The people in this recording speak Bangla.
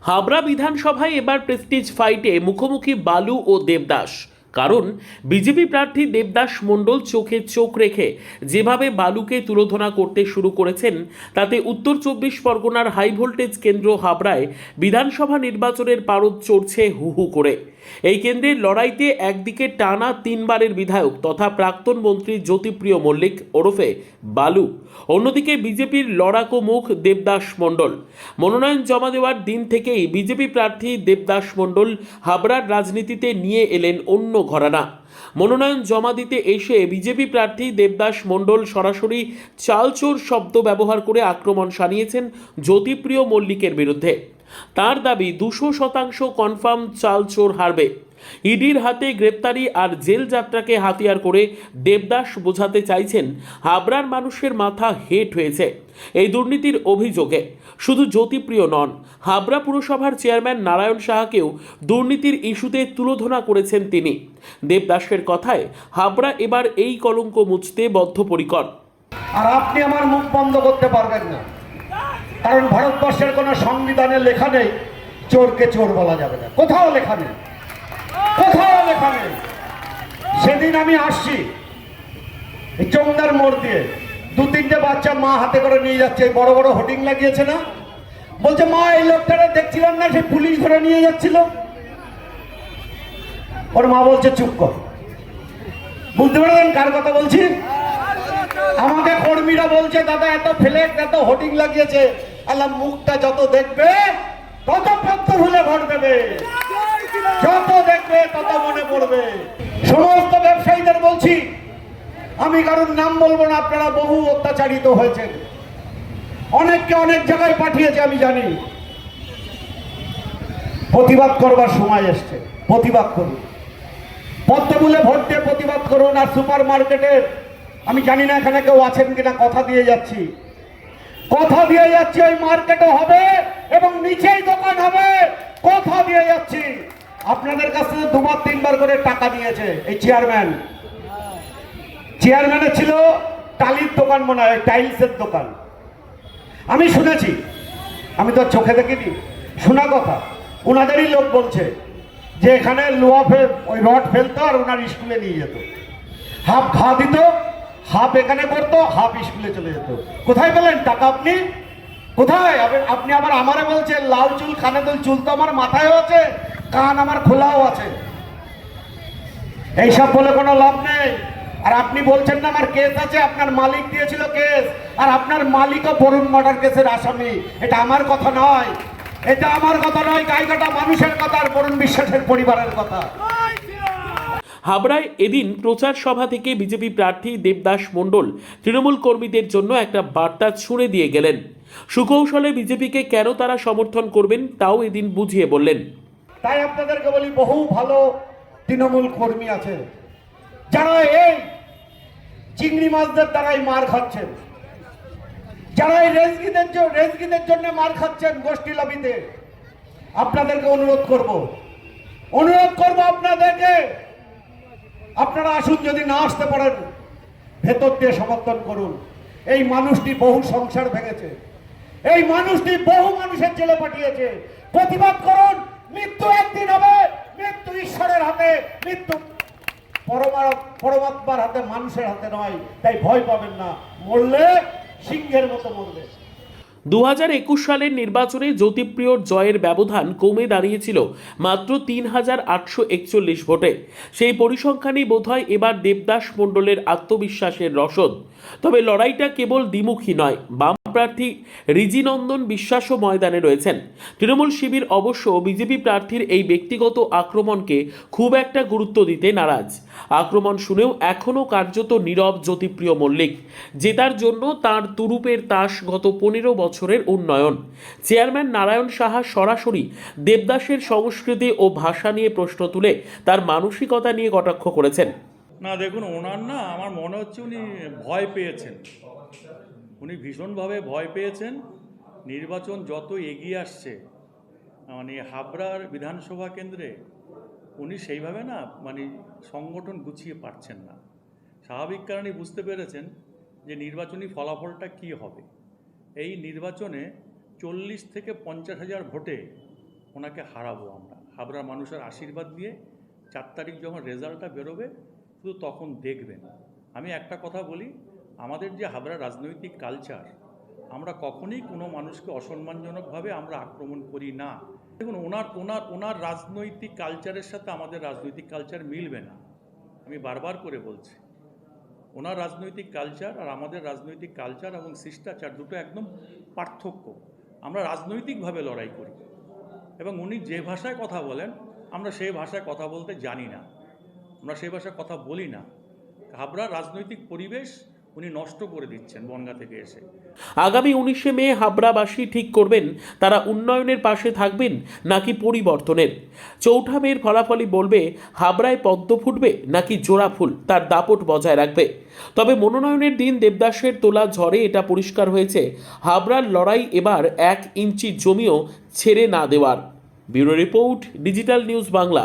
হাবড়া বিধানসভায় এবার প্রেস্টিজ ফাইটে মুখোমুখি বালু ও দেবদাস। কারণ বিজেপি প্রার্থী দেবদাস মণ্ডল চোখে চোখ রেখে যেভাবে বালুকে তুলোধনা করতে শুরু করেছেন, তাতে উত্তর 24 পরগনার হাই ভোল্টেজ কেন্দ্র হাবড়ায় বিধানসভা নির্বাচনের পারদ চড়ছে হু হু করে। এই কেন্দ্রের লড়াইতে একদিকে টানা 3বারের বিধায়ক তথা প্রাক্তন মন্ত্রী জ্যোতিপ্রিয় মল্লিক ওরফে বালু, অন্যদিকে বিজেপির লড়াকো মুখ দেবদাস মণ্ডল। মনোনয়ন জমা দেওয়ার দিন থেকেই বিজেপি প্রার্থী দেবদাস মণ্ডল হাবড়ার রাজনীতিতে নিয়ে এলেন অন্য ঘরানা। মনোনয়ন জমা দিতে এসে বিজেপি প্রার্থী দেবদাস মণ্ডল সরাসরি চালচোর শব্দ ব্যবহার করে আক্রমণ শানিয়েছেন জ্যোতিপ্রিয় মল্লিকের বিরুদ্ধে। তার দাবি 200% কনফার্ম চালচোর হারবে। ইডির হাতে গ্রেপ্তারি আর জেল যাত্রাকে হাতিয়ার করে দেবদাস বোঝাতে চাইছেন হাবড়ার মানুষের মাথা হেট হয়েছে এই দুর্নীতির অভিযোগে। শুধু জ্যোতিপ্রিয় নন, হাবড়া পুরসভার চেয়ারম্যান নারায়ণ সাহাকেও দুর্নীতির ইস্যুতে তুলোধনা করেছেন তিনি। দেবদাসের কথায় হাবড়া এবার এই কলঙ্ক মুছতে বদ্ধপরিকর। আর আপনি আমার মুখ বন্ধ করতে পারবেন না, কারণ ভারতবর্ষের কোনো সংবিধানে লেখা নেই চোরকে চোর বলা যাবে না। কোথাও লেখা নেই, কোথাও লেখা নেই। সেদিন আমি আসছি চৌদার মোড় দিয়ে, 2-3টে বাচ্চা মা হাতে করে নিয়ে যাচ্ছে, বড় বড় হোর্ডিং লাগিয়েছে না, বলছে মা এই লোকটারে দেখছিলাম না, সে পুলিশ ধরে নিয়ে যাচ্ছিল। ওর মা বলছে চুপ কর। বুঝতে পারলেন কার কথা বলছি? আমাকে কর্মীরা বলছে দাদা এত ফ্ল্যাগ এত হোর্ডিং লাগিয়েছে, আল্লাহ মুখটা যত দেখবে তত পদ্ম ফুলে ভোট দেবে, যত দেখবে তত মনে পড়বে। সমস্ত ব্যবসায়ীদের বলছি, আমি কারোর নাম বলবো না, আপনারা বহু অত্যাচারিত হয়েছেন, অনেককে অনেক জায়গায় পাঠিয়েছে আমি জানি। প্রতিবাদ করবার সময় এসছে, প্রতিবাদ করুন, পদ্মফুলে ভোট দিয়ে প্রতিবাদ করুন। আর সুপার মার্কেটের আমি জানি না এখানে কেউ আছেন কিনা, কথা দিয়ে যাচ্ছি, কথা দিয়ে যাচ্ছি ওই মার্কেটও হবে এবং নিচেই দোকান হবে, কথা দিয়ে যাচ্ছি। আপনাদের কাছ থেকে 2-3বার করে টাকা নিয়েছে এই চেয়ারম্যানের ছিল টালির দোকান, মনে হয় টাইলসের দোকান, আমি শুনেছি, আমি তো চোখে দেখিনি, শোনা কথা। ওনাদেরই লোক বলছে যে এখানে লোহা ওই রড ফেলতো আর ওনার স্কুলে নিয়ে যেত, হাফ ঘা দিত, হাফ এখানে করতো, হাফ স্কুলে চলে যেত। কোথায় পেলেন টাকা আপনি? কোথায়? আপনি আবার আমারে বলছেন লাল চুল কানে দুল, চুল তো আমার মাথায়ও আছে, কান আমার খোলাও আছে, এইসব বলে কোনো লাভ নেই। আর আপনি বলছেন না আমার কেস আছে, আপনার মালিক দিয়েছিল কেস, আর আপনার মালিকও বরুণ মার্ডার কেসের আসামি। এটা আমার কথা নয়, এটা আমার কথা নয়, গাইঘাটা মানুষের কথা আর বরুণ বিশ্বাসের পরিবারের কথা। হাবড়ায় এদিন প্রচার সভা থেকে বিজেপি প্রার্থী দেবদাস মণ্ডল তৃণমূল কর্মীদের জন্য একটা বার্তা ছুঁড়ে দিয়ে গেলেন। সুকৌশলে বিজেপিকে কেন তারা সমর্থন করবেন তাও এদিন বুঝিয়ে বললেন। তাই আপনাদেরকে বলি, বহু ভালো তৃণমূল কর্মী আছে যারা এই চিংড়ি মাছদের দ্বারাই মার খাচ্ছেন, যারা এই রেজগিদের জন্য মার খাচ্ছেন গোষ্ঠী লবিতে। আপনাদেরকে অনুরোধ করব আপনাদেরকে, আপনারা আসুন, যদি না আসতে পারেন ভেতর দিয়ে সমর্থন করুন। এই মানুষটি বহু সংসার ভেঙেছে, এই মানুষটি বহু মানুষের জেলে পাঠিয়েছে। প্রতিবাদ করুন, মৃত্যু একদিন হবে, মৃত্যু ঈশ্বরের হাতে, মৃত্যু পরমাত্মার হাতে, মানুষের হাতে নয়। তাই ভয় পাবেন না, মরলে সিংহের মতো মরবে। 2021 সালের নির্বাচনে জ্যোতিপ্রিয়র জয়ের ব্যবধান কমে দাঁড়িয়েছিল মাত্র 3841 ভোটে। সেই পরিসংখ্যানই বোধহয় এবার দেবদাস মণ্ডলের আত্মবিশ্বাসের রসদ। তবে লড়াইটা কেবল দ্বিমুখী নয়, বাম প্রার্থী রিজিনন্দন বিশ্বাসও ময়দানে রয়েছেন। তৃণমূল শিবির অবশ্য বিজেপি প্রার্থীর এই ব্যক্তিগত আক্রমণকে খুব একটা গুরুত্ব দিতে নারাজ। আক্রমণ শুনেও এখনও কার্যত নীরব জ্যোতিপ্রিয় মল্লিক। জেতার জন্য তার তুরুপের তাস গত 15 বছরের উন্নয়ন। চেয়ারম্যান নারায়ণ সাহা সরাসরি দেবদাসের সংস্কৃতি ও ভাষা নিয়ে প্রশ্ন তুলে তার মানসিকতা নিয়ে কটাক্ষ করেছেন। না দেখুন, ওনার না আমার মনে হচ্ছে উনি ভয় পেয়েছেন, উনি ভীষণভাবে ভয় পেয়েছেন। নির্বাচন যত এগিয়ে আসছে, মানে হাবড়ার বিধানসভা কেন্দ্রে উনি সেইভাবে না সংগঠন গুছিয়ে পারছেন না। স্বাভাবিক কারণেই বুঝতে পেরেছেন যে নির্বাচনী ফলাফলটা কি হবে। এই নির্বাচনে 40 থেকে 50 হাজার ভোটে ওনাকে হারাবো আমরা। হাবড়ার মানুষের আশীর্বাদ দিয়ে 4 তারিখ যখন রেজাল্টটা বেরোবে শুধু তখন দেখবেন। আমি একটা কথা বলি, আমাদের যে হাবড়ার রাজনৈতিক কালচার, আমরা কখনোই কোনো মানুষকে অসম্মানজনকভাবে আমরা আক্রমণ করি না। দেখুন, ওনার রাজনৈতিক কালচারের সাথে আমাদের রাজনৈতিক কালচার মিলবে না। আমি বারবার করে বলছি, ওনার রাজনৈতিক কালচার আর আমাদের রাজনৈতিক কালচার এবং শিষ্টাচার দুটো একদম পার্থক্য। আমরা রাজনৈতিকভাবে লড়াই করি এবং উনি যে ভাষায় কথা বলেন আমরা সেই ভাষায় কথা বলতে জানি না, আমরা সেই ভাষায় কথা বলি না। হাবড়ার রাজনৈতিক পরিবেশ উনি নষ্ট করে দিচ্ছেন বনগাঁ থেকে এসে। আগামী 19শে মে হাবড়াবাসী ঠিক করবেন তারা উন্নয়নের পাশে থাকবেন নাকি পরিবর্তনের। চৌঠা মের ফলাফলই বলবে হাবড়ায় পদ্ম ফুটবে নাকি জোড়া ফুল তার দাপট বজায় রাখবে। তবে মনোনয়নের দিন দেবদাসের তোলা ঝড়ে এটা পরিষ্কার হয়েছে, হাবড়ার লড়াই এবার 1 ইঞ্চি জমিও ছেড়ে না দেওয়ার। Bureau report, digital news Bangla.